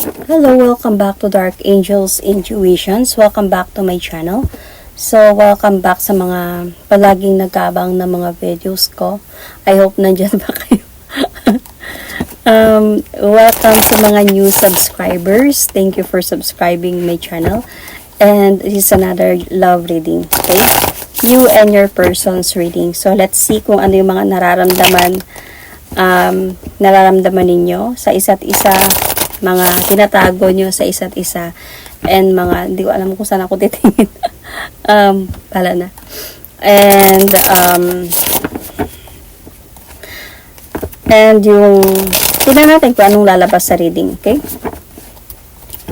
Hello, welcome back to Dark Angels Intuitions. Welcome back to my channel. So, welcome back sa mga palaging nagkabang na mga videos ko. I hope nandyan ba kayo. Welcome sa mga new subscribers. Thank you for subscribing my channel. And this is another love reading. Okay? You and your person's reading. So, let's see kung ano yung mga nararamdaman ninyo sa isa't isa, mga tinatago nyo sa isa't isa, and mga, hindi ko alam kung saan ako titingin. Pala na. And yung, tignan natin kung anong lalabas sa reading, okay?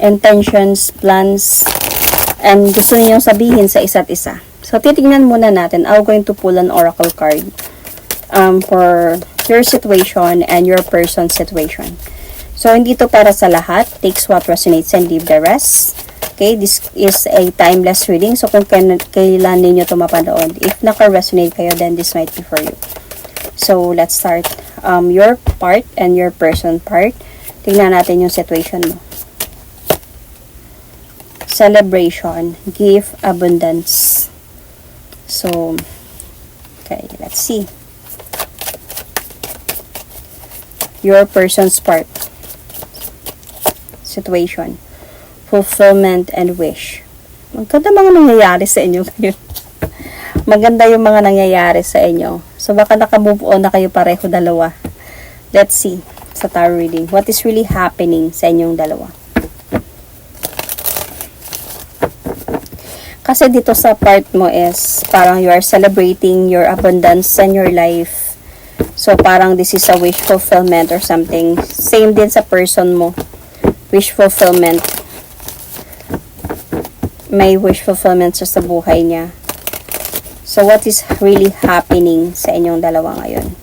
Intentions, plans, and gusto niyo sabihin sa isa't isa. So, titignan muna natin. I'm going to pull an oracle card for your situation and your person's situation. So, hindi to para sa lahat. Takes what resonates and leave the rest. Okay, this is a timeless reading. So, kung kailan ninyo ito mapanood, if naka-resonate kayo, then this might be for you. So, let's start. Your part and your person part. Tingnan natin yung situation mo. Celebration, gift, abundance. So, okay, let's see. Your person's part. Situation, fulfillment, and wish. Maganda mga nangyayari sa inyo ngayon. Maganda yung mga nangyayari sa inyo. So, baka naka-move on na kayo pareho dalawa. Let's see sa tarot reading. What is really happening sa inyong dalawa? Kasi dito sa part mo is parang you are celebrating your abundance and your life. So, parang this is a wish fulfillment or something. Same din sa person mo. Wish fulfillment. May wish fulfillment sa buhay niya. So, what is really happening sa inyong dalawa ngayon?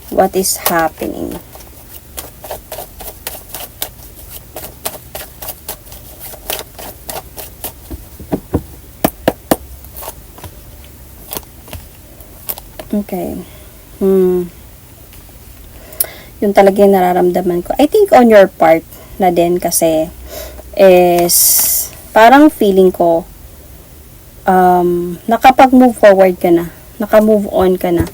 What is happening? Okay. Yung talaga yung nararamdaman ko. I think on your part na din kasi is parang feeling ko nakapag-move forward ka na. Naka-move on ka na.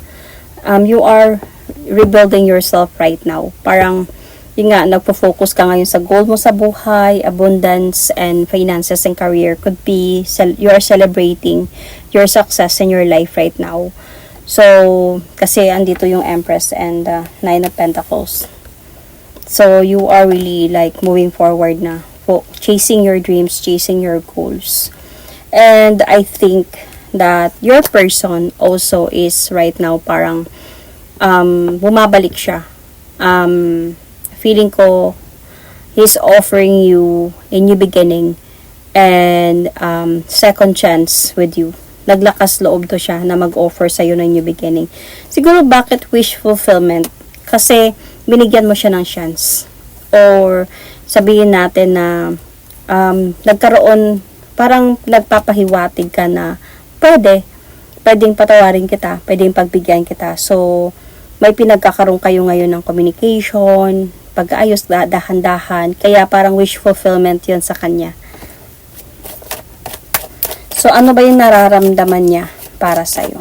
You are rebuilding yourself right now. Parang yun nga, nagpo-focus ka ngayon sa goal mo sa buhay, abundance, and finances and career. Could be you are celebrating your success in your life right now. So, kasi andito yung Empress and Nine of Pentacles. So, you are really like moving forward na. Chasing your dreams, chasing your goals. And I think that your person also is right now parang bumabalik siya. Feeling ko he's offering you a new beginning and second chance with you. Naglakas loob to siya na mag-offer sa'yo ng new beginning. Siguro bakit wish fulfillment? Kasi binigyan mo siya ng chance. Or sabihin natin na nagkaroon, parang nagpapahiwatig ka na pwedeng patawarin kita, pwedeng pagbigyan kita. So, may pinagkakaroon kayo ngayon ng communication, pag-ayos, dahan-dahan. Kaya parang wish fulfillment yun sa kanya. So, ano ba yung nararamdaman niya para sa'yo?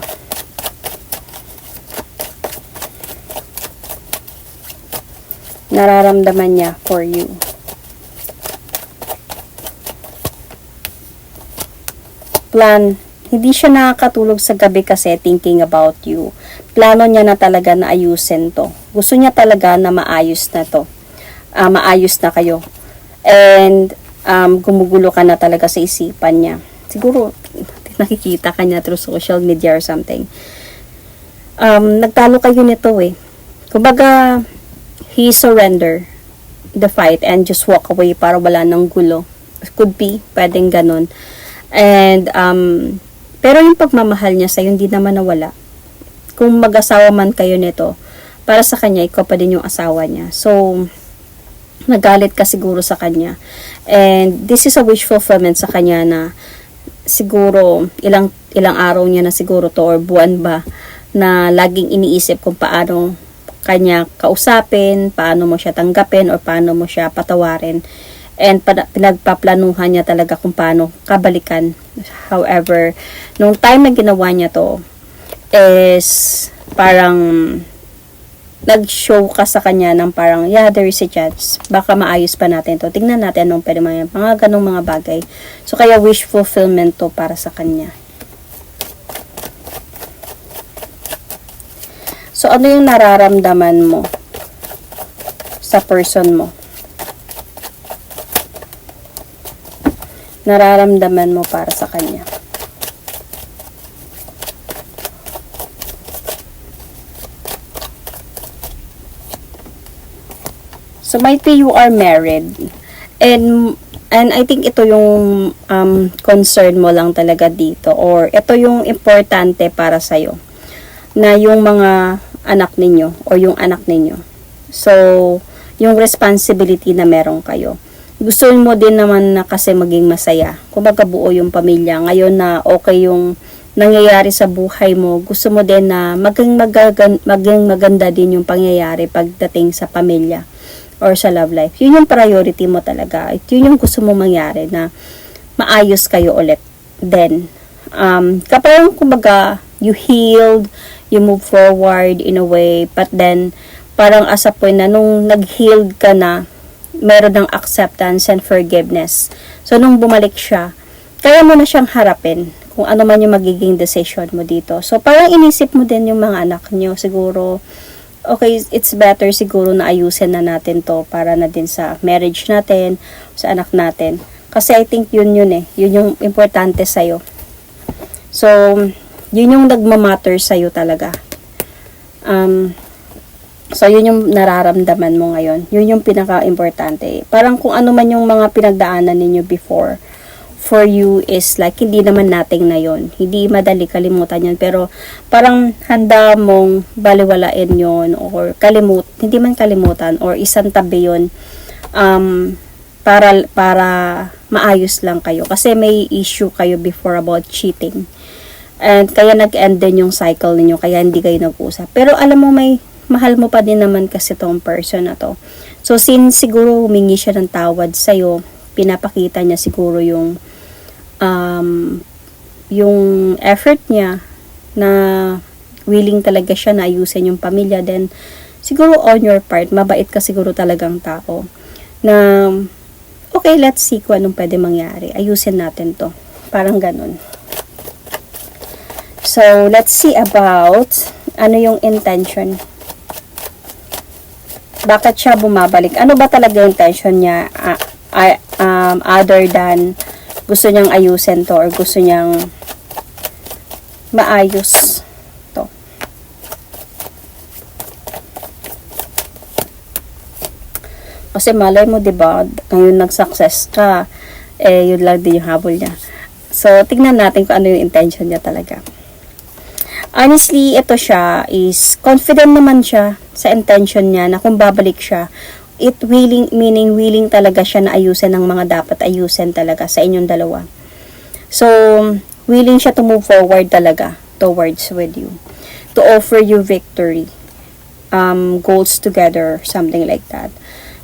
Nararamdaman niya for you. Plan. Hindi siya nakakatulog sa gabi kasi thinking about you. Plano niya na talaga na ayusin to. Gusto niya talaga na maayos na to. Maayos na kayo. And, gumugulo ka na talaga sa isipan niya. Siguro, nakikita ka niya through social media or something. Nagtalo kayo nito eh. Kumbaga, he surrender the fight and just walk away para wala ng gulo. Could be, pwedeng ganun. And, pero yung pagmamahal niya sa'yo, hindi naman nawala. Kung mag-asawa man kayo nito, para sa kanya, ikaw pa din yung asawa niya. So, nagalit ka siguro sa kanya. And, this is a wish fulfillment sa kanya na siguro ilang araw niya na siguro to or buwan ba na laging iniisip kung paano kanya kausapin, paano mo siya tanggapin, or paano mo siya patawarin. And pinagpaplanuhan niya talaga kung paano kabalikan. However, nung time na ginawa niya to, is parang nag-show ka sa kanya ng parang, yeah, there is a chance. Baka maayos pa natin to. Tingnan natin anong pwede mga ganong mga bagay. So, kaya wish fulfillment to para sa kanya. So, ano yung nararamdaman mo sa person mo? Nararamdaman mo para sa kanya. So, might be you are married. And I think ito yung concern mo lang talaga dito. Or ito yung importante para sa'yo. Na yung mga anak ninyo or yung anak ninyo. So, yung responsibility na meron kayo. Gusto mo din naman na kasi maging masaya. Kumbaga buo yung pamilya. Ngayon na okay yung nangyayari sa buhay mo, gusto mo din na maging maganda din yung pangyayari pagdating sa pamilya or sa love life. Yun yung priority mo talaga. Yun yung gusto mo mangyari na maayos kayo ulit. Then, kapag kumbaga, you healed, you move forward in a way, but then, parang as a point na nung nag-healed ka na, meron ng acceptance and forgiveness. So, nung bumalik siya, kaya mo na siyang harapin kung ano man yung magiging decision mo dito. So, parang inisip mo din yung mga anak niyo. Siguro, okay, it's better siguro na ayusin na natin to para na din sa marriage natin, sa anak natin. Kasi I think yun eh. Yun yung importante sa'yo. So, yun yung nagmamatter sa'yo talaga. So, yun yung nararamdaman mo ngayon. Yun yung pinaka-importante. Parang kung ano man yung mga pinagdaanan ninyo before, for you is like, hindi naman nating na yun. Hindi madali kalimutan yun. Pero, parang handa mong baliwalain yun or hindi man kalimutan or isang tabi yun para maayos lang kayo. Kasi may issue kayo before about cheating. And kaya nag-end din yung cycle ninyo. Kaya hindi kayo nag-usap. Pero alam mo, may mahal mo pa din naman kasi tong person na to. So, since siguro humingi siya ng tawad sa'yo, pinapakita niya siguro yung effort niya na willing talaga siya na ayusin yung pamilya. Then, siguro on your part, mabait ka siguro talagang tao na, okay, let's see kung anong pwede mangyari. Ayusin natin to. Parang ganun. So, let's see about ano yung intention. Bakit siya bumabalik? Ano ba talaga yung intention niya other than gusto niyang ayusin to or gusto niyang maayos to? Kasi malay mo, 'di ba? Ngayon nag-success ka, yun lang din yung habol niya. So, tignan natin kung ano yung intention niya talaga. Honestly, ito siya is confident naman siya sa intention niya na kung babalik siya, meaning willing talaga siya na ayusin ang mga dapat ayusin talaga sa inyong dalawa. So, willing siya to move forward talaga towards with you. To offer you victory. Goals together, something like that.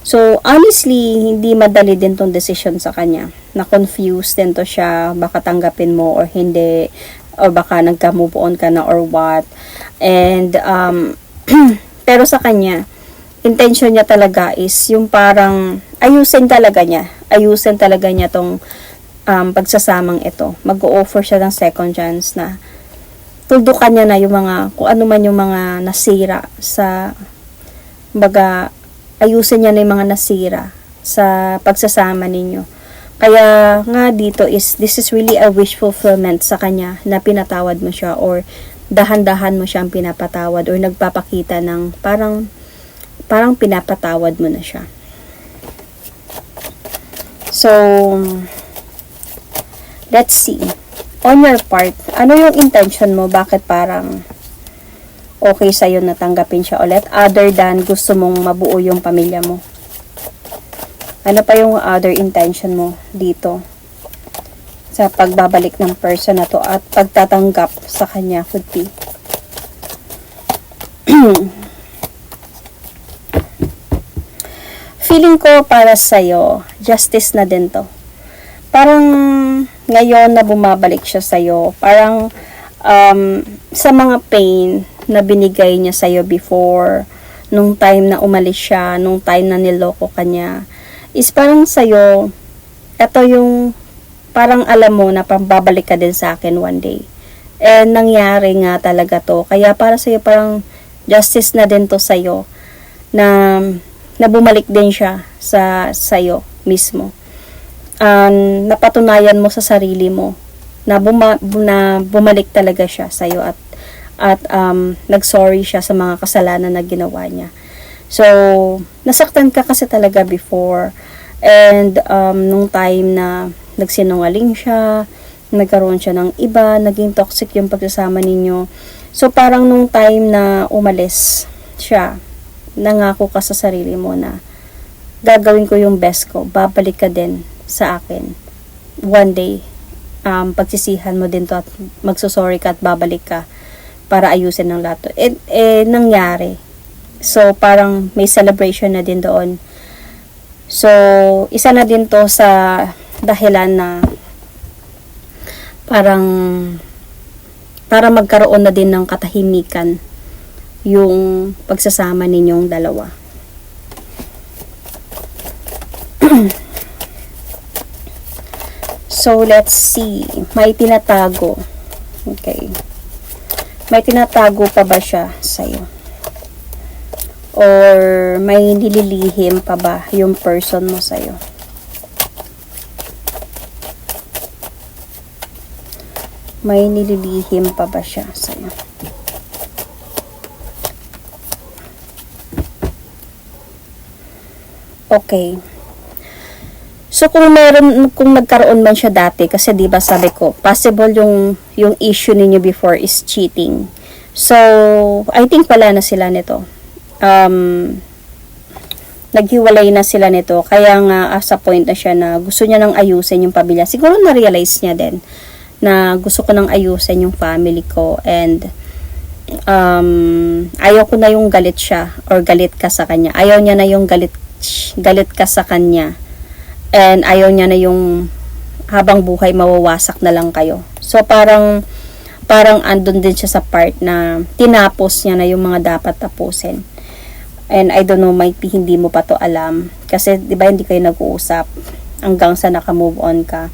So, honestly, hindi madali din tong decision sa kanya. Na-confused din to siya, baka tanggapin mo or hindi, or baka nagka-move on ka na or what. And, pero sa kanya, intention niya talaga is yung parang ayusin talaga niya tong pagsasamang ito. Mag-o-offer siya ng second chance na tuldukan niya na yung mga, kung ano man yung mga nasira sa, ayusin niya na yung mga nasira sa pagsasama ninyo. Kaya nga dito this is really a wish fulfillment sa kanya na pinatawad mo siya or dahan-dahan mo siyang pinapatawad or nagpapakita ng parang pinapatawad mo na siya. So, let's see. On your part, ano yung intention mo? Bakit parang okay sa'yo na tanggapin siya ulit other than gusto mong mabuo yung pamilya mo? Ano pa yung other intention mo dito sa pagbabalik ng person na to at pagtatanggap sa kanya could be? Feeling ko para sa'yo, justice na din to. Parang ngayon na bumabalik siya sa'yo, parang sa mga pain na binigay niya sa'yo before, nung time na umalis siya, nung time na niloko ka niya, is parang sa'yo, ito yung parang alam mo na pambabalik ka din sa akin one day. And nangyari nga talaga to. Kaya para sa'yo parang justice na din to sa'yo na bumalik din siya sa'yo mismo. Napatunayan mo sa sarili mo na bumalik talaga siya sa'yo at nag-sorry siya sa mga kasalanan na ginawa niya. So, nasaktan ka kasi talaga before. And nung time na nagsinungaling siya, nagkaroon siya ng iba, naging toxic yung pagsasama ninyo. So, parang nung time na umalis siya, nangako ka sa sarili mo na gagawin ko yung best ko, babalik ka din sa akin. One day, pagsisihan mo din to at magsusorry ka at babalik ka para ayusin ng lahat. Nangyari. So, parang may celebration na din doon. So, isa na din to sa dahilan na parang para magkaroon na din ng katahimikan yung pagsasama ninyong dalawa. So, let's see. May tinatago. Okay. May tinatago pa ba siya sa'yo? Or may nililihim pa ba yung person mo sa'yo? May nililihim pa ba siya sa'yo? Okay. So, kung nagkaroon man siya dati, kasi diba sabi ko, possible yung issue ninyo before is cheating. So, I think wala na sila nito. Naghiwalay na sila nito. Kaya nga, sa point na siya na gusto niya nang ayusin yung pamilya. Siguro na-realize niya din na gusto ko nang ayusin yung family ko. And, ayaw ko na yung galit siya or galit ka sa kanya. Ayaw niya na yung galit ka sa kanya. And ayaw niya na yung habang buhay mawawasak na lang kayo. So parang andun din siya sa part na tinapos niya na yung mga dapat tapusin. And I don't know, might be hindi mo pa to alam. Kasi di ba hindi kayo nag-uusap hanggang sa naka-move on ka.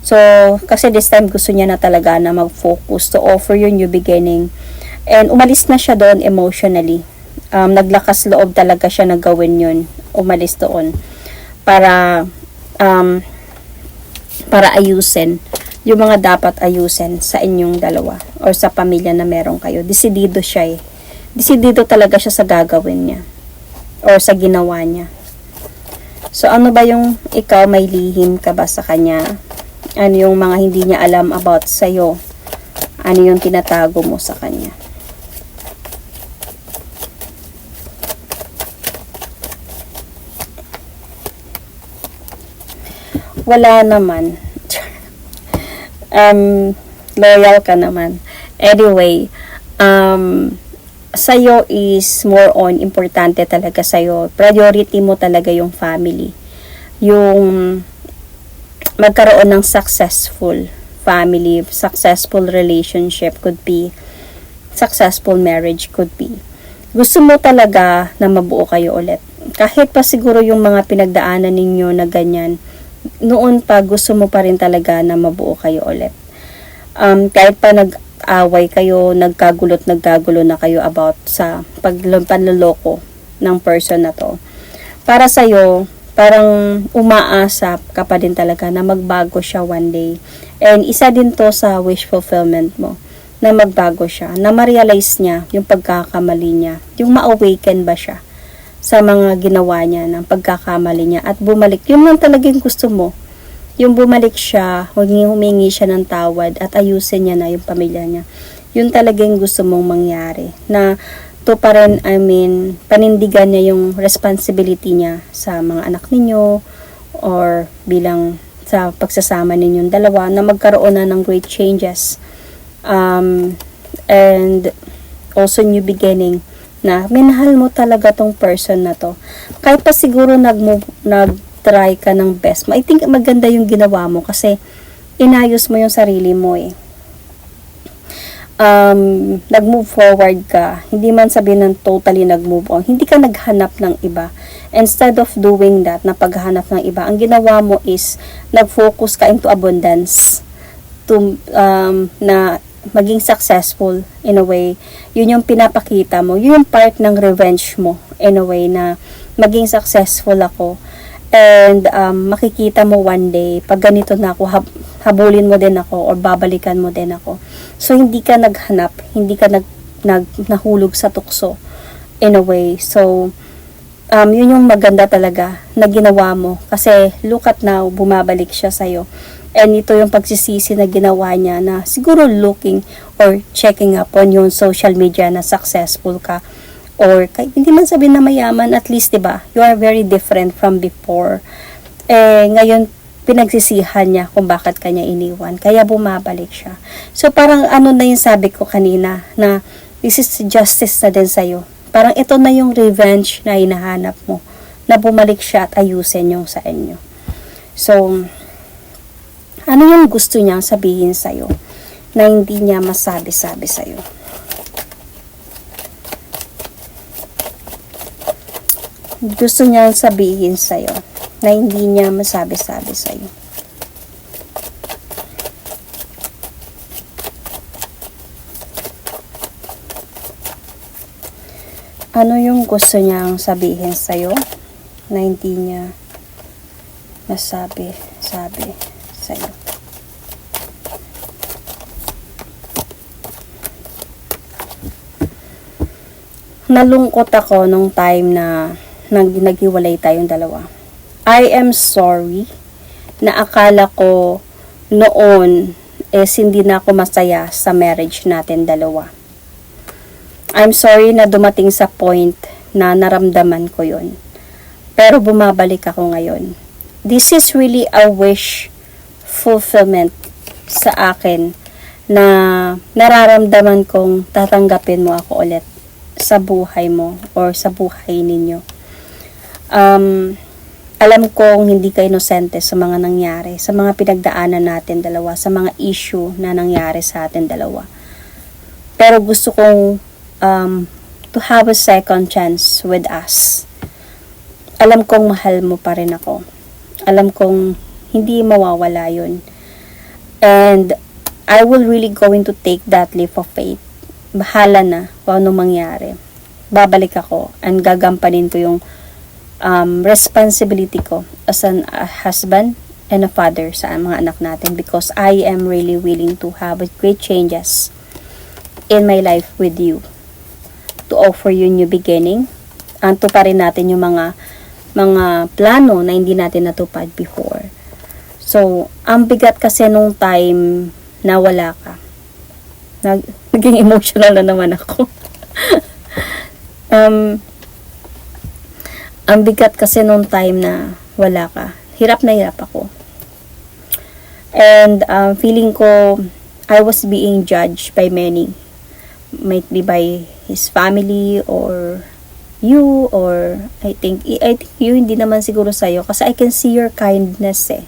So kasi this time gusto niya na talaga na mag-focus to offer your new beginning. And umalis na siya doon emotionally. Naglakas loob talaga siya na gawin yun. Umalis doon. Para ayusin yung mga dapat ayusin sa inyong dalawa or sa pamilya na meron kayo. Desidido siya eh. Desidido talaga siya sa gagawin niya or sa ginawa niya. So, ano ba yung ikaw, may lihim ka ba sa kanya? Ano yung mga hindi niya alam about sa'yo? Ano yung tinatago mo sa kanya? Wala naman. Loyal ka naman. Anyway, sa'yo is more on, importante talaga sa'yo. Priority mo talaga yung family. Yung magkaroon ng successful family, successful relationship could be, successful marriage could be. Gusto mo talaga na mabuo kayo ulit. Kahit pa siguro yung mga pinagdaanan ninyo na ganyan, noon pa gusto mo pa rin talaga na mabuo kayo ulit. Kahit pa nag-away kayo, nagkagulo na kayo about sa panloloko ng person na to. Para sa'yo, parang umaasa ka pa din talaga na magbago siya one day. And isa din to sa wish fulfillment mo, na magbago siya, na ma-realize niya yung pagkakamali niya, yung ma-awaken ba siya sa mga ginawa niya ng pagkakamali niya at bumalik. Yun lang talagang gusto mo. Yung bumalik siya, humingi siya ng tawad at ayusin niya na yung pamilya niya. Yun talagang gusto mong mangyari. Na to pa rin, panindigan niya yung responsibility niya sa mga anak ninyo or bilang sa pagsasama ninyong dalawa na magkaroon na ng great changes. And also new beginning na minahal mo talaga tong person na to. Kahit pa siguro nag-try ka ng best mo, I think maganda yung ginawa mo kasi inayos mo yung sarili mo eh. Nag-move forward ka, hindi man sabihin ng totally nag-move on, hindi ka naghanap ng iba. Instead of doing that, na paghanap ng iba, ang ginawa mo is, nag-focus ka into abundance, to, na maging successful in a way. Yun yung pinapakita mo, yun yung part ng revenge mo, in a way, na maging successful ako. And makikita mo one day, pag ganito na ako, habulin mo din ako, or babalikan mo din ako. So, hindi ka naghanap, hindi ka nahulog sa tukso, in a way. So, yun yung maganda talaga na ginawa mo. Kasi, look at now, bumabalik siya sa'yo. And ito yung pagsisisi na ginawa niya na siguro looking or checking up on yung social media na successful ka. Or, kahit hindi man sabihin na mayaman, at least, diba, you are very different from before. Ngayon, pinagsisihan niya kung bakit kanya iniwan. Kaya bumabalik siya. So, parang ano na yung sabi ko kanina, na this is justice na din sa'yo. Parang ito na yung revenge na hinahanap mo, na bumalik siya at ayusin yung sa inyo. So, ano yung gusto niyang sabihin sa'yo, na hindi niya masabi-sabi sa'yo? Gusto niyang sabihin sa'yo, na hindi niya masabi-sabi sa'yo. Ano yung gusto niyang sabihin sa'yo na hindi niya masabi-sabi sa'yo? Nalungkot ako nung time na naghiwalay tayong dalawa. I am sorry na akala ko noon hindi na ako masaya sa marriage natin dalawa. I'm sorry na dumating sa point na naramdaman ko yon. Pero bumabalik ako ngayon. This is really a wish fulfillment sa akin na nararamdaman kong tatanggapin mo ako ulit sa buhay mo or sa buhay ninyo. Alam kong hindi ka inosente sa mga nangyari, sa mga pinagdaanan natin dalawa, sa mga issue na nangyari sa atin dalawa. Pero gusto kong to have a second chance with us. Alam kong mahal mo pa rin ako. Alam kong hindi mawawala yun. And I will really going to take that leap of faith. Bahala na kung ano mangyari. Babalik ako and gagampanin ko yung responsibility ko as a husband and a father sa mga anak natin, because I am really willing to have great changes in my life with you, to offer you new beginning, and to pa rin natin yung mga plano na hindi natin natupad before. So, ang bigat kasi nung time na wala ka. Naging emotional na naman ako. Ang bigat kasi nung time na wala ka. Hirap na hirap ako. And feeling ko I was being judged by many. Might be by his family or you, or I think you, hindi naman siguro sa'yo kasi I can see your kindness eh.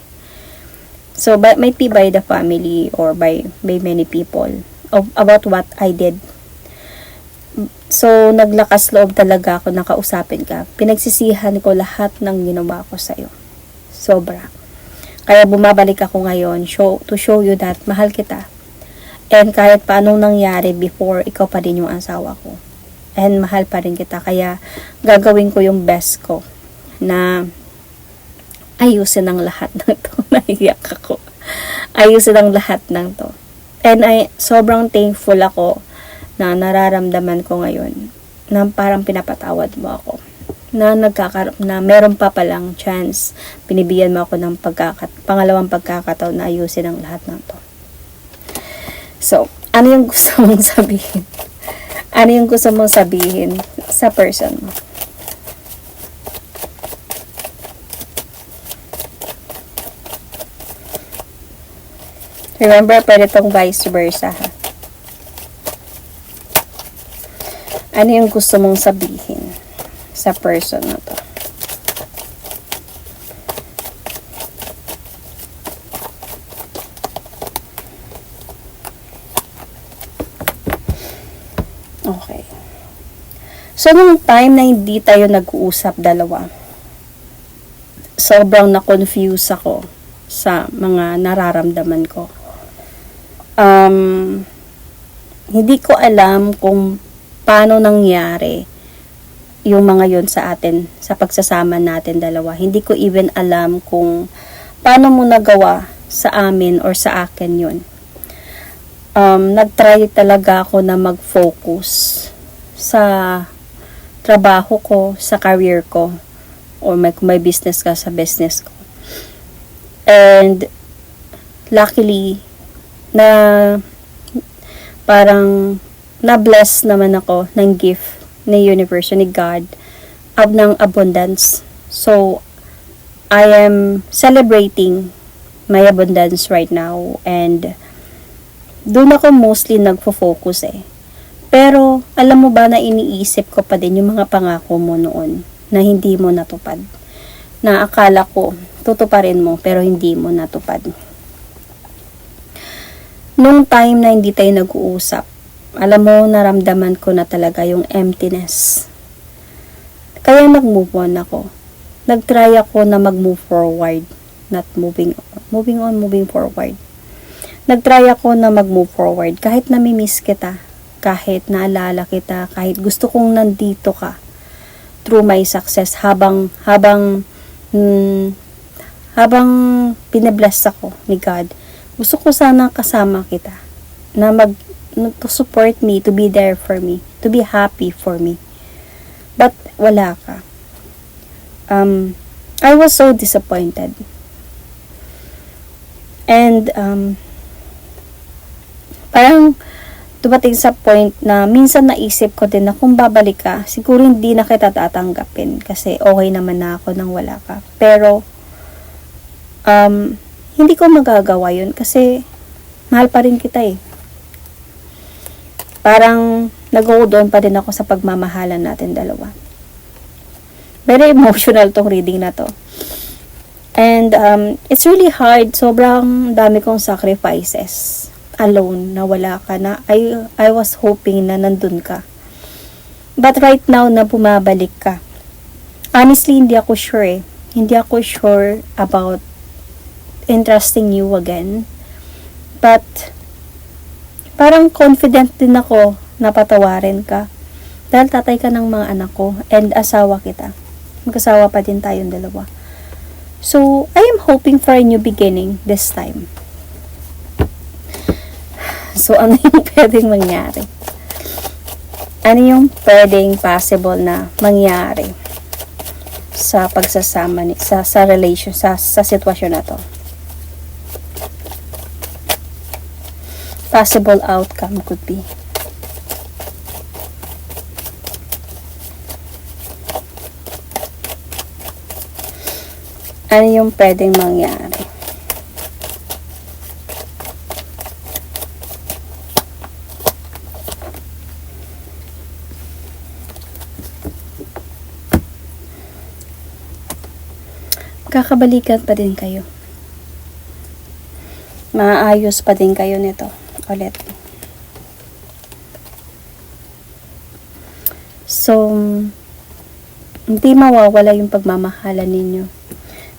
So might be by the family or by many people about what I did. So, naglakas loob talaga ako na kausapin ka. Pinagsisihan ko lahat ng ginawa ko sa'yo. Sobra. Kaya bumabalik ako ngayon to show you that mahal kita. And kahit pa anong nangyari before, ikaw pa din yung asawa ko. And mahal pa rin kita. Kaya gagawin ko yung best ko na ayusin ang lahat ng to. Naiyak ako. Ayusin ang lahat ng to. And sobrang thankful ako na nararamdaman ko ngayon na parang pinapatawad mo ako, na meron pa palang chance, binibigyan mo ako ng pangalawang pagkakataon na ayusin ang lahat ng to. So, ano yung gusto mong sabihin? Ano yung gusto mong sabihin sa person mo? Remember, pwede itong vice versa ha. Ano yung gusto mong sabihin sa person na to? Okay. So, nung time na hindi tayo nag-uusap dalawa, sobrang na-confuse ako sa mga nararamdaman ko. Hindi ko alam kung paano nangyari yung mga yon sa atin, sa pagsasama natin dalawa. Hindi ko even alam kung paano mo nagawa sa amin or sa akin yun. Nag-try talaga ako na mag-focus sa trabaho ko, sa career ko, or kung may business ka, sa business ko. And luckily, na parang na-bless naman ako ng gift ni universe, ni God, ng abundance. So, I am celebrating my abundance right now, and doon ako mostly nagfo-focus eh. Pero, alam mo ba na iniisip ko pa din yung mga pangako mo noon na hindi mo natupad. Na akala ko, tutuparin mo, pero hindi mo natupad. Nung time na hindi tayo nag-uusap, alam mo, naramdaman ko na talaga yung emptiness. Kaya nag-move on ako. Nag-try ako na mag-move forward, not moving on. Moving forward. Nag-try ako na mag-move forward, kahit namimiss kita, kahit naalala kita, kahit gusto kong nandito ka, through my success, habang pinabless ako ni God. Gusto ko sana kasama kita, na to support me, to be there for me, to be happy for me. But wala ka. I was so disappointed. And parang dumating sa point na minsan naisip ko din na kung babalik ka, siguro hindi na kita tatanggapin kasi okay naman na ako nang wala ka. Pero hindi ko magagawa yun kasi mahal pa rin kita eh. Parang nag-hold on pa din ako sa pagmamahalan natin dalawa. Very emotional tong reading na to. And it's really hard. Sobrang dami kong sacrifices alone na wala ka na. I was hoping na nandun ka. But right now na bumabalik ka, honestly hindi ako sure eh. Hindi ako sure about entrusting you again. But parang confident din ako na patawarin ka. Dahil tatay ka ng mga anak ko and asawa kita. Mag-asawa pa din tayong dalawa. So, I am hoping for a new beginning this time. So, ano yung pwedeng mangyari? Ano yung pwedeng possible na mangyari sa pagsasama sa relation, sa sitwasyon na to? Possible outcome could be ano yung pwedeng mangyari? Kakabalikan pa din kayo. Maayos pa din kayo nito ulit. So, hindi mawawala yung pagmamahalan ninyo.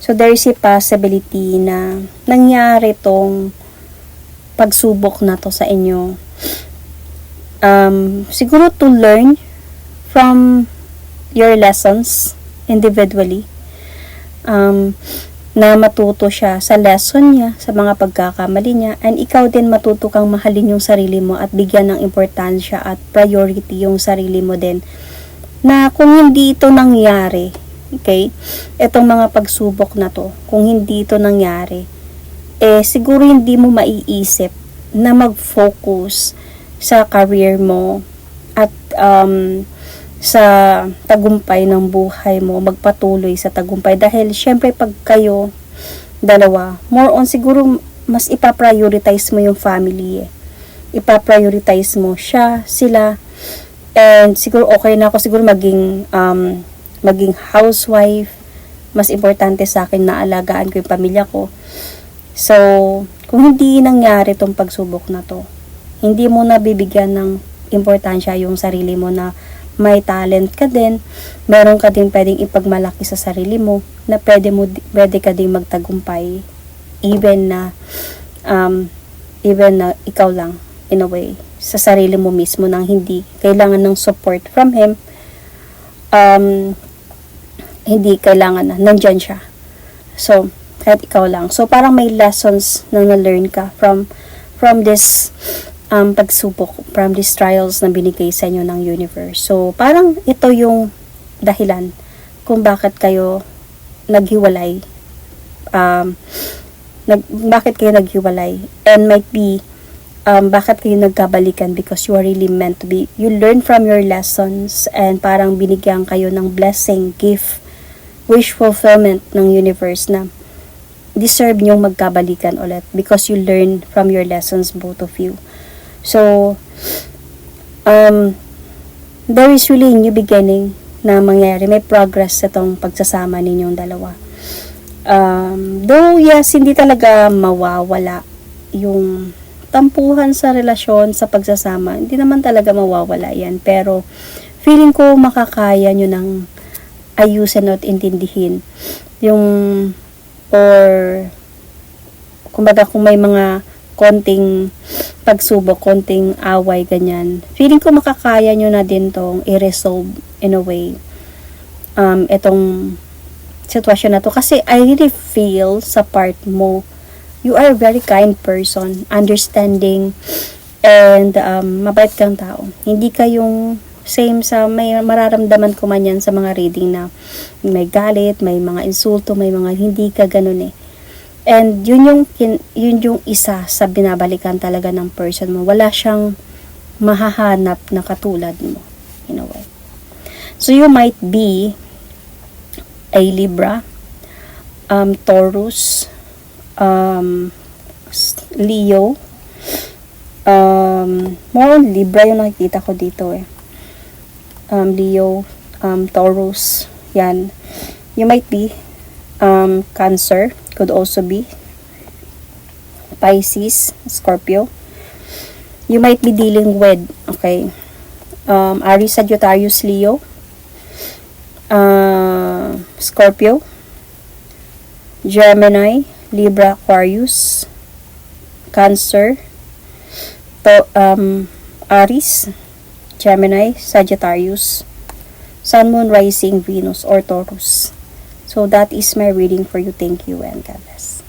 So, there is a possibility na nangyari tong pagsubok na to sa inyo. Siguro to learn from your lessons individually. Na matuto siya sa lesson niya, sa mga pagkakamali niya, and ikaw din matuto kang mahalin yung sarili mo at bigyan ng importansya at priority yung sarili mo din. Na kung hindi ito nangyari, okay, itong mga pagsubok na to, kung hindi ito nangyari, siguro hindi mo maiisip na mag-focus sa career mo at sa tagumpay ng buhay mo, magpatuloy sa tagumpay. Dahil syempre pag kayo dalawa, more on siguro mas ipaprioritize mo yung family eh. Ipaprioritize mo siya, sila, And siguro okay na ako siguro maging housewife. Mas importante sa akin na alagaan ko yung pamilya ko. So, kung hindi nangyari tong pagsubok na to, hindi mo na bibigyan ng importansya yung sarili mo na may talent ka din, meron ka din pwedeng ipagmalaki sa sarili mo, na pwede ka din magtagumpay, even na ikaw lang, in a way, sa sarili mo mismo, nang hindi kailangan ng support from him. Hindi kailangan na, nandyan siya. So, kahit ikaw lang. So, parang may lessons na na-learn ka from this pagsubok, from these trials na binigay sa inyo ng universe. So, parang ito yung dahilan kung bakit kayo naghiwalay. Bakit kayo naghiwalay. And might be, bakit kayo nagkabalikan, because you are really meant to be. You learn from your lessons, and parang binigyan kayo ng blessing, gift, wish fulfillment ng universe na deserve nyong magkabalikan ulit because you learn from your lessons, both of you. So, there is really a new beginning na mangyayari. May progress sa tong pagsasama ninyong dalawa. Though, yes, hindi talaga mawawala yung tampuhan sa relasyon, sa pagsasama. Hindi naman talaga mawawala yan. Pero, feeling ko makakaya nyo ng ayusin at intindihin yung, or kumbaga kung may mga konting pagsubok, konting away, ganyan, feeling ko makakaya nyo na din tong i-resolve in a way itong sitwasyon na to, kasi I really feel sa part mo, you are a very kind person, understanding, and mabait kang tao. Hindi kayong same sa may mararamdaman ko man yan sa mga reading na may galit, may mga insulto, may mga hindi ka ganun eh. And yun yung isa sa binabalikan talaga ng person mo. Wala siyang mahahanap na katulad mo, in a way. So you might be a Libra, Taurus, Leo, more on Libra yung nakikita ko dito eh. Leo, Taurus, yan. You might be Cancer, could also be Pisces, Scorpio. You might be dealing with, okay, Aries, Sagittarius, Leo, Scorpio, Gemini, Libra, Aquarius, Cancer, Aries, Gemini, Sagittarius, Sun, Moon, Rising, Venus, or Taurus. So that is my reading for you. Thank you and God bless.